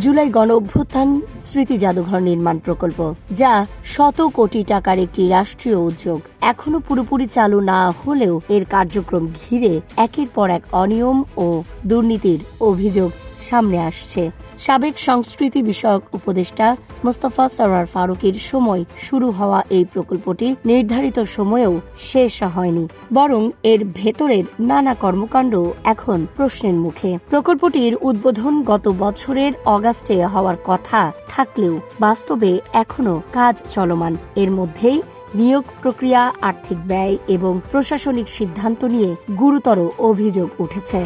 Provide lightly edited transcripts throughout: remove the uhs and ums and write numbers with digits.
জুলাই গণ অভ্যুত্থান স্মৃতি জাদুঘর নির্মাণ প্রকল্প, যা শত কোটি টাকার একটি রাষ্ট্রীয় উদ্যোগ, এখনো পুরোপুরি চালু না হলেও এর কার্যক্রম ঘিরে একের পর এক অনিয়ম ও দুর্নীতির অভিযোগ সামনে আসছে। সাবেক সংস্কৃতি বিষয়ক উপদেষ্টা মোস্তফা সরোয়ার ফারুকীর সময় শুরু হওয়া এই প্রকল্পটি নির্ধারিত সময়েও শেষ হয়নি, বরং এর ভেতরের নানা কর্মকাণ্ড এখন প্রশ্নের মুখে। প্রকল্পটির উদ্বোধন গত বছরের অগাস্টে হওয়ার কথা থাকলেও বাস্তবে এখনো কাজ চলমান। এর মধ্যেই নিয়োগ প্রক্রিয়া, আর্থিক ব্যয় এবং প্রশাসনিক সিদ্ধান্ত নিয়ে গুরুতর অভিযোগ উঠেছে।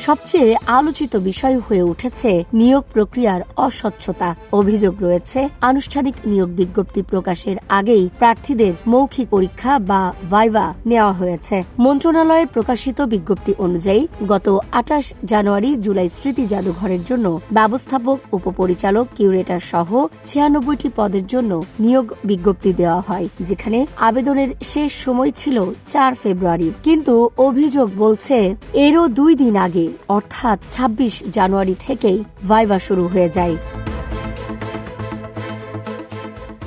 সবচেয়ে আলোচিত বিষয় হয়ে উঠেছে নিয়োগ প্রক্রিয়ার অস্বচ্ছতা। অভিযোগ রয়েছে, আনুষ্ঠানিক নিয়োগ বিজ্ঞপ্তি প্রকাশের আগেই প্রার্থীদের মৌখিক পরীক্ষা বা ভাইভা নেওয়া হয়েছে। মন্ত্রণালয়ের প্রকাশিত বিজ্ঞপ্তি অনুযায়ী গত ২৮ জানুয়ারি জুলাই স্মৃতি জাদুঘরের জন্য ব্যবস্থাপক, উপপরিচালক, কিউরেটর সহ ৯৬টি পদের জন্য নিয়োগ বিজ্ঞপ্তি দেওয়া হয়, যেখানে আবেদনের শেষ সময় ছিল ৪ ফেব্রুয়ারি। কিন্তু অভিযোগ বলছে এরও ২ দিন আগে, অর্থাৎ ২৬ জানুয়ারি থেকেই ভাইভা শুরু হয়ে যায়।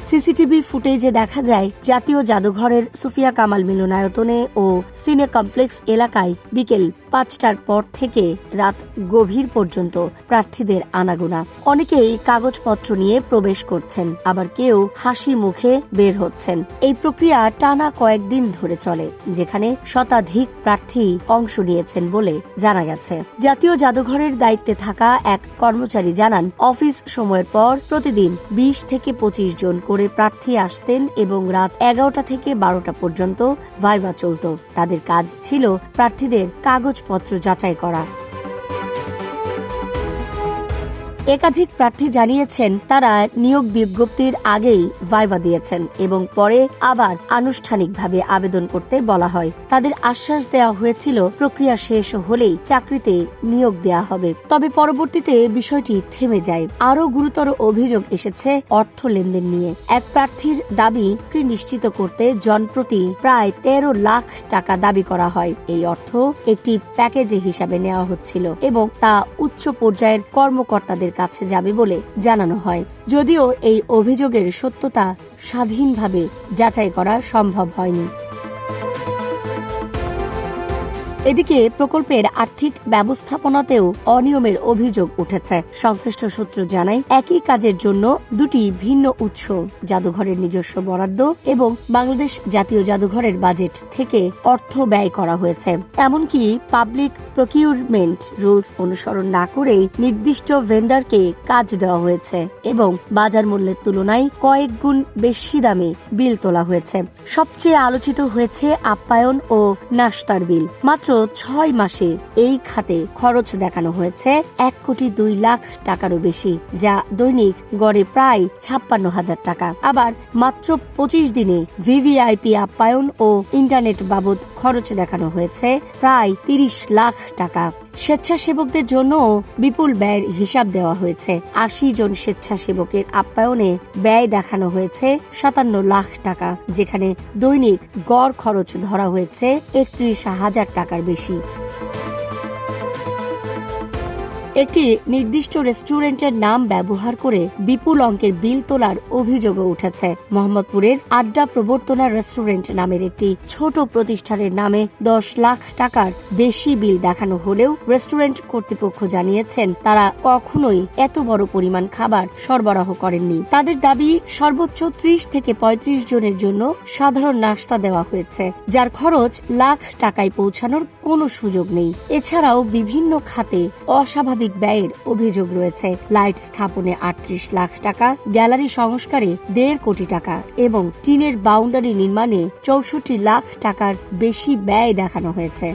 সিসিটিভি ফুটেজে দেখা যায়, জাতীয় জাদুঘরের সুফিয়া কামাল মিলনায়তনে ও সিনে কমপ্লেক্স এলাকায় বিকেল ৫টার পর থেকে রাত গভীর পর্যন্ত প্রার্থীদের আনাগোনা। অনেকেই কাগজপত্র নিয়ে প্রবেশ করছেন, আবার কেউ হাসি মুখে বের হচ্ছেন। এই প্রক্রিয়া টানা কয়েকদিন ধরে চলে, যেখানে শতাধিক প্রার্থী অংশ নিয়েছেন বলে জানা গেছে। জাতীয় জাদুঘরের দায়িত্বে থাকা এক কর্মচারী জানান, অফিস সময়ের পর প্রতিদিন ২০ থেকে ২৫ জন করে প্রার্থী আসতেন এবং রাত ১১টা থেকে ১২টা পর্যন্ত ভাইভা চলত। তাদের কাজ ছিল প্রার্থীদের কাগজপত্র যাচাই করা। একাধিক প্রার্থী জানিয়েছেন, তারা নিয়োগ বিজ্ঞপ্তির আগেই ভাইভা দিয়েছেন এবং পরে আবার আনুষ্ঠানিকভাবে আবেদন করতে বলা হয়। তাদের আশ্বাস দেওয়া হয়েছিল প্রক্রিয়া শেষ হলেই চাকরিতে নিয়োগ দেওয়া হবে। তবে পরবর্তীতে বিষয়টি থেমে যায়। আরও গুরুতর অভিযোগ এসেছে অর্থ লেনদেন নিয়ে। এক প্রার্থীর দাবি নিশ্চিত করতে জনপ্রতি প্রায় ১৩ লাখ টাকা দাবি করা হয়। এই অর্থ একটি প্যাকেজে হিসাবে নেওয়া হচ্ছিল এবং তা উচ্চ পর্যায়ের কর্মকর্তাদের কাছে যাবে বলে জানানো হয়। যদিও এই অভিযোগের সত্যতা স্বাধীনভাবে যাচাই করা সম্ভব হয়নি। এদিকে প্রকল্পের আর্থিক ব্যবস্থাপনাতেও অনিয়মের অভিযোগ উঠেছে। সংশ্লিষ্ট সূত্র জানায়, একই কাজের জন্য দুটি ভিন্ন উৎস, জাদুঘরের নিজস্ব বরাদ্দ এবং বাংলাদেশ জাতীয় জাদুঘরের বাজেট থেকে অর্থ ব্যয় করা হয়েছে। এমনকি পাবলিক প্রকিউরমেন্ট রুলস অনুসরণ না করেই নির্দিষ্ট ভেন্ডারকে কাজ দেওয়া হয়েছে এবং বাজার মূল্যের তুলনায় কয়েক গুণ বেশি দামে বিল তোলা হয়েছে। সবচেয়ে আলোচিত হয়েছে আপ্যায়ন ও নাশতার বিল। মাত্র ৬ মাসে এই খাতে খরচ দেখানো হয়েছে ১,২,০০,০০০ টাকারও বেশি, যা দৈনিক গড়ে প্রায় ৫৬,০০০ টাকা। আবার মাত্র ২৫ দিনে ভিভিআইপি আপ্যায়ন ও ইন্টারনেট বাবদ খরচ দেখানো হয়েছে প্রায় ৩০ লাখ টাকা। স্বেচ্ছাসেবকদের জন্য বিপুল ব্যয়ের হিসাব দেওয়া হয়েছে। ৮০ জন স্বেচ্ছাসেবকের আপ্যায়নে ব্যয় দেখানো হয়েছে ৫৭ লাখ টাকা, যেখানে দৈনিক গড় খরচ ধরা হয়েছে ৩১,০০০ টাকার বেশি। একটি নির্দিষ্ট রেস্টুরেন্টের নাম ব্যবহার করে বিপুল অঙ্কের বিল তোলার অভিযোগও উঠেছে। মোহাম্মদপুরের আড্ডা প্রবর্তনা রেস্টুরেন্ট নামের একটি ছোট প্রতিষ্ঠানের নামে ১০ লাখ টাকার বেশি বিল দেখানো হলেও রেস্টুরেন্ট কর্তৃপক্ষ জানিয়েছেন, তারা কখনোই এত বড় পরিমাণ খাবার সরবরাহ করেননি। তাদের দাবি, সর্বোচ্চ ৩০ থেকে ৩৫ জনের জন্য সাধারণ নাশতা দেওয়া হয়েছে, যার খরচ লাখ টাকায় পৌঁছানোর কোনো সুযোগ নেই। এছাড়াও বিভিন্ন খাতে অস্বাভাবিক ব্যয়ের অভিযোগ রয়েছে। লাইট স্থাপনে ৩৮ লাখ টাকা, গ্যালারি সংস্কারে ১.৫ কোটি টাকা এবং টিনের বাউন্ডারি নির্মাণে ৬৪ লাখ টাকার বেশি ব্যয় দেখানো হয়েছে।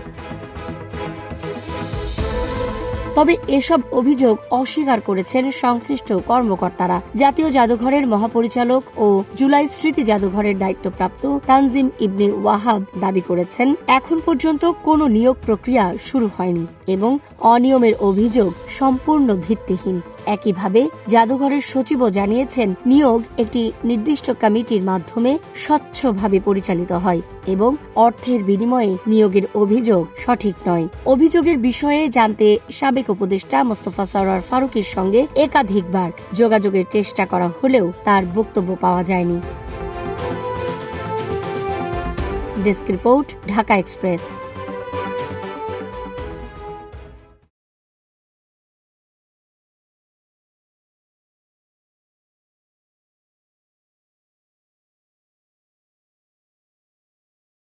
তবে এসব অভিযোগ অস্বীকার করেছেন সংশ্লিষ্ট কর্মকর্তারা। জাতীয় জাদুঘরের মহাপরিচালক ও জুলাই স্মৃতি জাদুঘরের দায়িত্বপ্রাপ্ত তানজিম ইবনে ওয়াহাব দাবি করেছেন, এখন পর্যন্ত কোনো নিয়োগ প্রক্রিয়া শুরু হয়নি এবং অনিয়মের অভিযোগ সম্পূর্ণ ভিত্তিহীন। একইভাবে জাদুঘরের সচিবও জানিয়েছেন, নিয়োগ একটি নির্দিষ্ট কমিটির মাধ্যমে স্বচ্ছভাবে পরিচালিত হয় এবং অর্থের বিনিময়ে নিয়োগের অভিযোগ সঠিক নয়। অভিযোগের বিষয়ে জানতে সাবেক উপদেষ্টা মোস্তফা সরোয়ার ফারুকীর সঙ্গে একাধিকবার যোগাযোগের চেষ্টা করা হলেও তার বক্তব্য পাওয়া যায়নি। Desk report, Dhaka express.